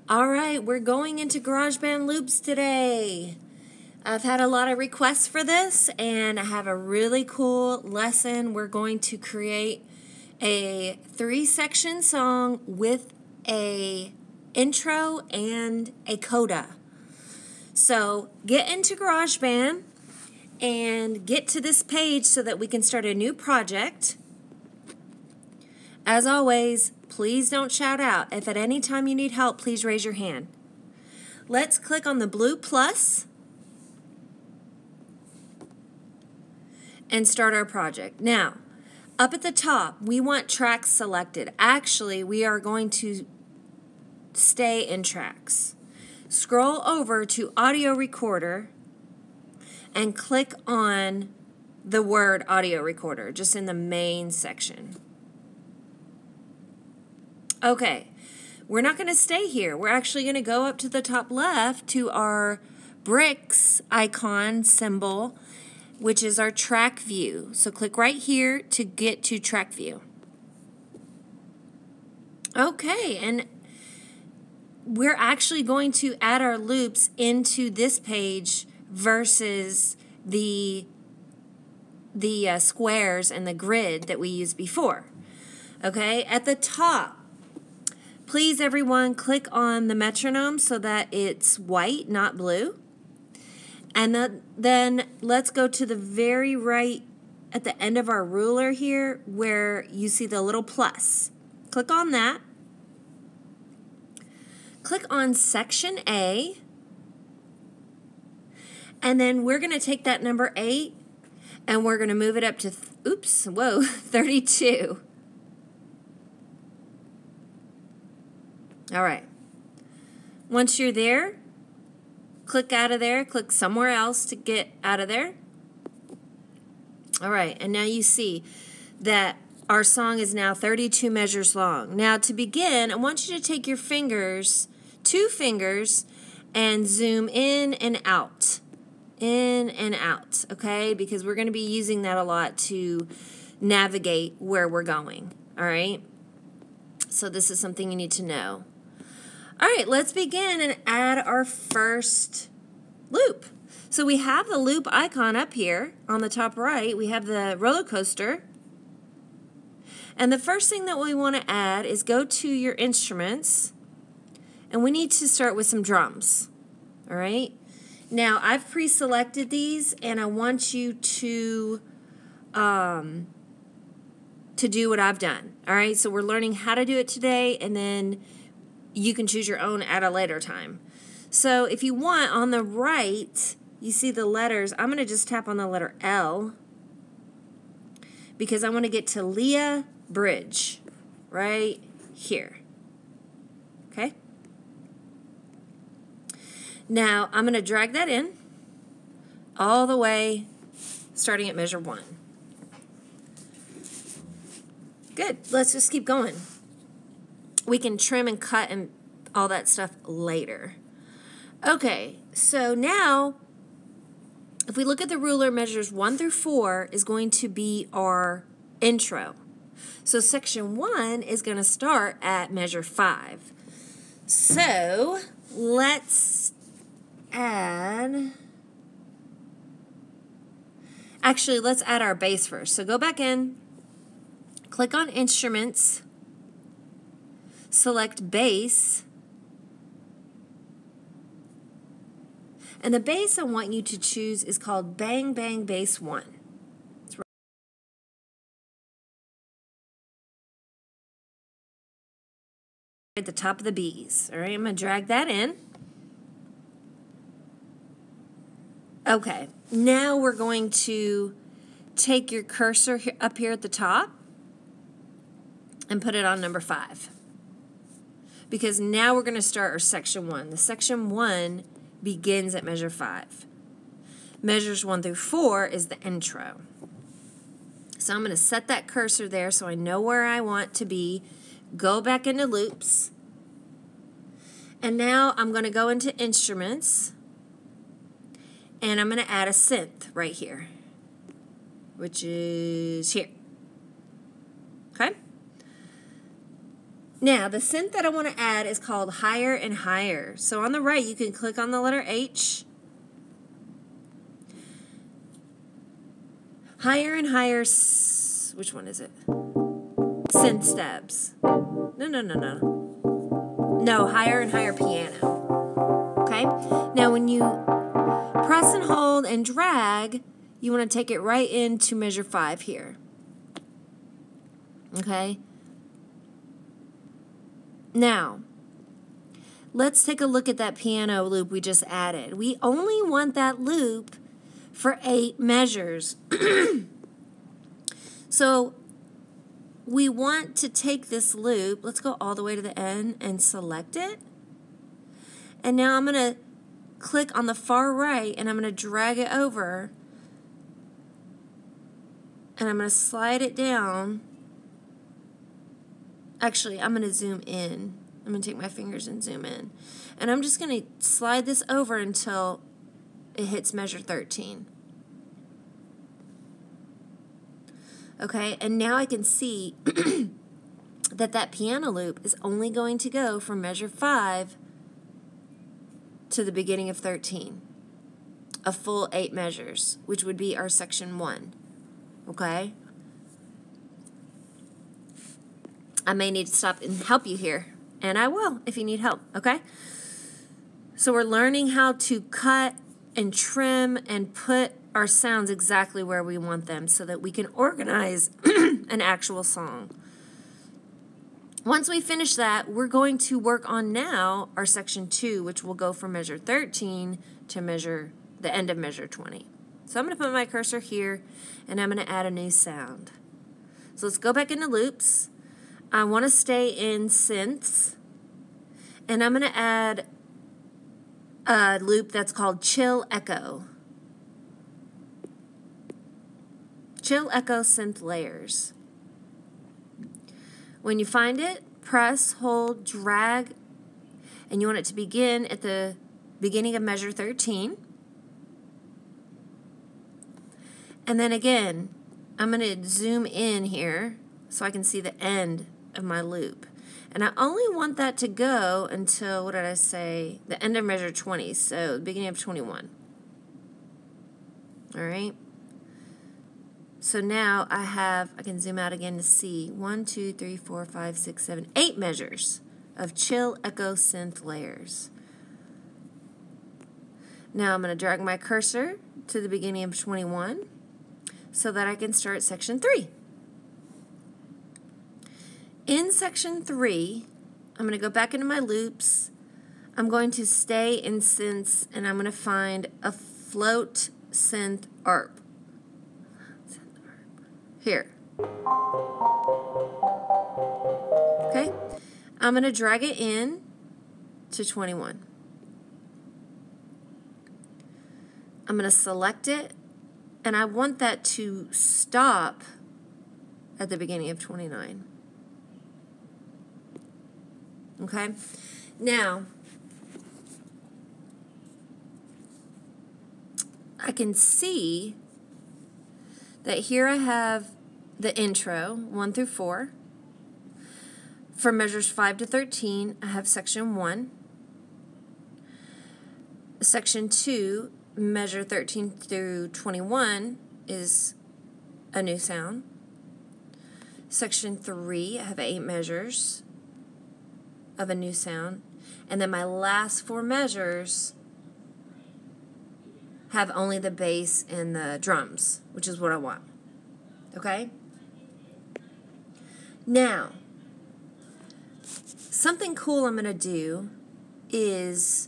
All right, we're going into GarageBand loops today. I've had a lot of requests for this, and I have a really cool lesson. We're going to create a 3-section song with a intro and a coda. So get into GarageBand and get to this page so that we can start a new project. As always, please don't shout out. If at any time you need help, please raise your hand. Let's click on the blue plus and start our project. Now, up at the top, we want tracks selected. Actually, we are going to stay in tracks. Scroll over to audio recorder and click on the word audio recorder, just in the main section. Okay, we're not going to stay here. We're actually going to go up to the top left to our bricks icon symbol, which is our track view. So click right here to get to track view. Okay, and we're actually going to add our loops into this page versus the squares and the grid that we used before. Okay, at the top, please, everyone, click on the metronome so that it's white, not blue. And then let's go to the very right at the end of our ruler here where you see the little plus. Click on that. Click on Section A. And then we're going to take that number 8 and we're going to move it up to, 32. All right. Once you're there, click out of there, click somewhere else to get out of there. All right, and now you see that our song is now 32 measures long. Now to begin, I want you to take your fingers, 2 fingers, and zoom in and out. In and out, okay? Because we're going to be using that a lot to navigate where we're going, all right? So this is something you need to know. All right, let's begin and add our first loop. So we have the loop icon up here on the top right. We have the roller coaster. And the first thing that we want to add is go to your instruments. And we need to start with some drums. All right? Now, I've pre-selected these, and I want you to do what I've done. All right? So we're learning how to do it today, and then you can choose your own at a later time. So if you want, on the right, you see the letters. I'm going to just tap on the letter L because I want to get to Leah Bridge right here. Okay? Now, I'm going to drag that in all the way starting at measure 1. Good. Let's just keep going. We can trim and cut and all that stuff later. Okay, so now, if we look at the ruler, measures 1 through 4 is going to be our intro. So section 1 is going to start at measure 5. So let's add, actually, let's add our bass first. So go back in, click on Instruments, select Bass, and the bass I want you to choose is called Bang Bang Bass 1. It's right at the top of the B's. All right, I'm going to drag that in. Okay, now we're going to take your cursor up here at the top and put it on number 5. Because now we're going to start our section 1. The section 1 begins at measure 5. Measures 1 through 4 is the intro. So I'm going to set that cursor there so I know where I want to be. Go back into loops. And now I'm going to go into instruments. And I'm going to add a synth right here, which is here. Okay? Now, the synth that I want to add is called Higher and Higher. So on the right, you can click on the letter H. Higher and Higher, which one is it? Synth steps. No, Higher and Higher piano. Okay? Now, when you press and hold and drag, you want to take it right into measure 5 here. Okay? Now, let's take a look at that piano loop we just added. We only want that loop for 8 measures. So we want to take this loop, let's go all the way to the end and select it. And now I'm going to click on the far right and I'm going to drag it over. And I'm going to slide it down. Actually, I'm going to zoom in. I'm going to take my fingers and zoom in. And I'm just going to slide this over until it hits measure 13. Okay, and now I can see that piano loop is only going to go from measure 5 to the beginning of 13. A full 8 measures, which would be our section 1. Okay? I may need to stop and help you here, and I will if you need help, okay? So we're learning how to cut and trim and put our sounds exactly where we want them so that we can organize an actual song. Once we finish that, we're going to work on now our section 2, which will go from measure 13 to the end of measure 20. So I'm going to put my cursor here, and I'm going to add a new sound. So let's go back into loops. I want to stay in synths, and I'm going to add a loop that's called Chill Echo. Chill Echo Synth Layers. When you find it, press, hold, drag, and you want it to begin at the beginning of measure 13. And then again, I'm going to zoom in here so I can see the end of my loop. And I only want that to go until, what did I say, the end of measure 20, so the beginning of 21. All right? So now I can zoom out again to see 1, 2, 3, 4, 5, 6, 7, 8 measures of Chill Echo Synth Layers. Now I'm going to drag my cursor to the beginning of 21 so that I can start section 3. In section 3, I'm going to go back into my loops. I'm going to stay in synths, and I'm going to find a float synth ARP. Here. Okay. I'm going to drag it in to 21. I'm going to select it, and I want that to stop at the beginning of 29. Okay? Now, I can see that here I have the intro, 1 through 4. For measures 5 to 13, I have section 1. Section 2, measure 13 through 21, is a new sound. Section 3, I have 8 measures of a new sound. And then my last 4 measures have only the bass and the drums, which is what I want. Okay? Now, something cool I'm going to do is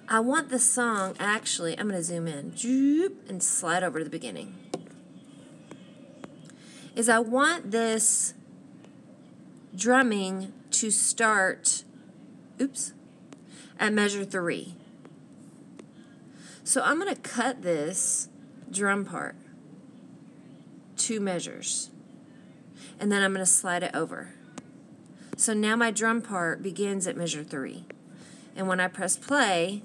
I want the song, actually, I'm going to zoom in and slide over to the beginning. I want this drumming to start, at measure 3. So I'm going to cut this drum part 2 measures, and then I'm going to slide it over. So now my drum part begins at measure 3. And when I press play,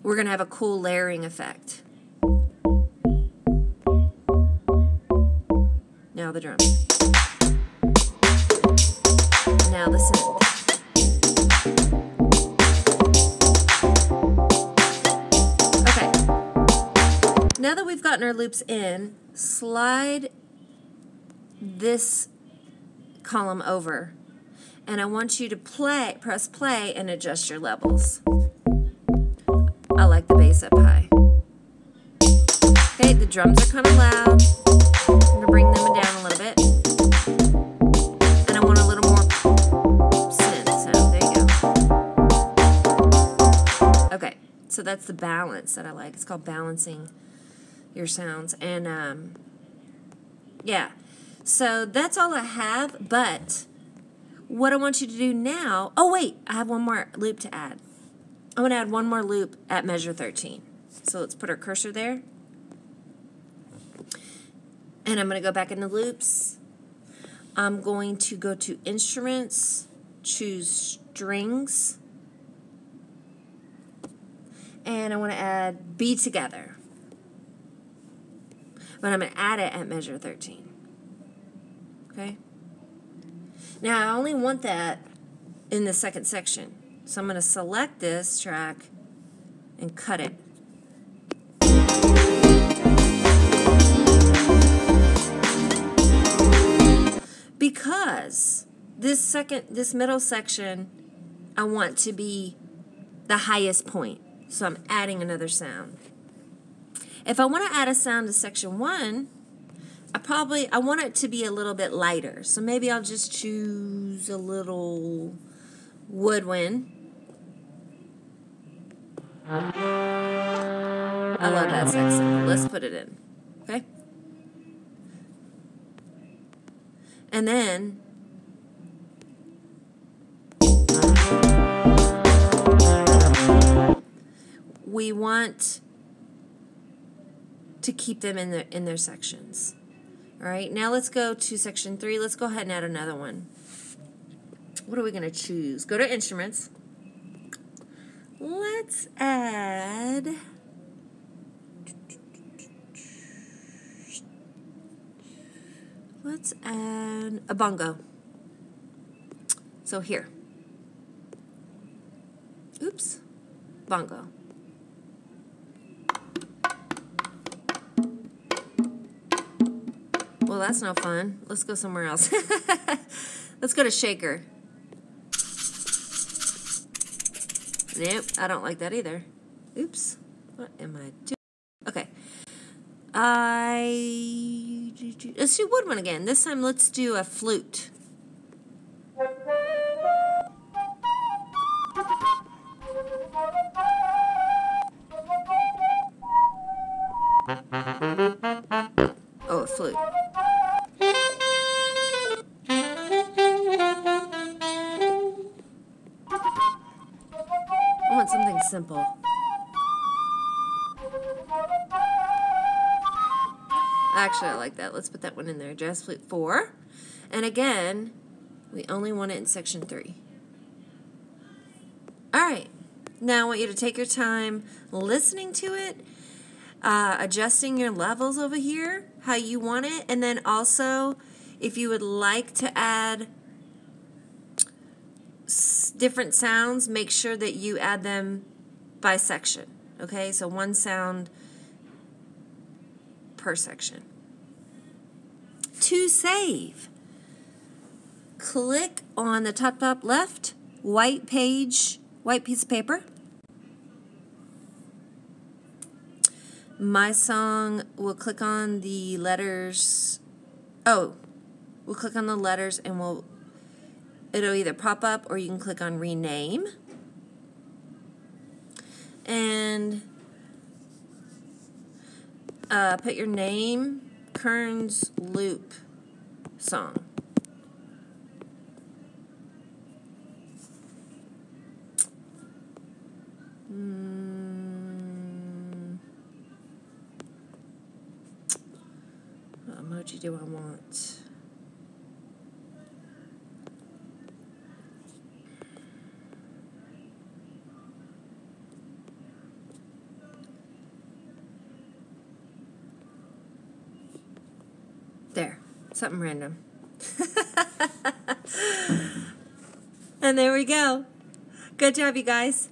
we're going to have a cool layering effect. Now the drums. Now the synth. Okay. Now that we've gotten our loops in, slide this column over. And I want you to press play and adjust your levels. I like the bass up high. Okay, the drums are kind of loud. I'm going to bring them down a little bit. And I want a little more synth sound. There you go. Okay, so that's the balance that I like. It's called balancing your sounds. And yeah, so that's all I have, but what I want you to do now, oh wait, I have one more loop to add. I'm going to add one more loop at measure 13. So let's put our cursor there. And I'm going to go back into loops. I'm going to go to instruments, choose strings, and I want to add be together. But I'm going to add it at measure 13. Okay? Now I only want that in the second section. So I'm going to select this track and cut it. Because this middle section, I want to be the highest point. So I'm adding another sound. If I want to add a sound to section 1, I want it to be a little bit lighter. So maybe I'll just choose a little woodwind. I love that section. Let's put it in. Okay? And then we want to keep them in their sections. All right, now let's go to section 3. Let's go ahead and add another one. What are we going to choose? Go to instruments. Let's add a bongo. So here. Oops. Bongo. Well, that's no fun. Let's go somewhere else. Let's go to shaker. Nope, I don't like that either. Oops. What am I doing? Okay. Let's do woodwind again. This time let's do a flute. Oh, a flute. I want something simple. Actually, I like that. Let's put that one in there. Jazz flute 4. And again, we only want it in section 3. All right. Now I want you to take your time listening to it, adjusting your levels over here, how you want it, and then also if you would like to add different sounds, make sure that you add them by section. Okay, so one sound per section. To save, click on the top left, white piece of paper. My song, we'll click on the letters. Oh, we'll click on the letters and it'll either pop up or you can click on rename. And put your name, Kern's Loop song. What emoji do I want? There. Something random. And there we go. Good job, you guys.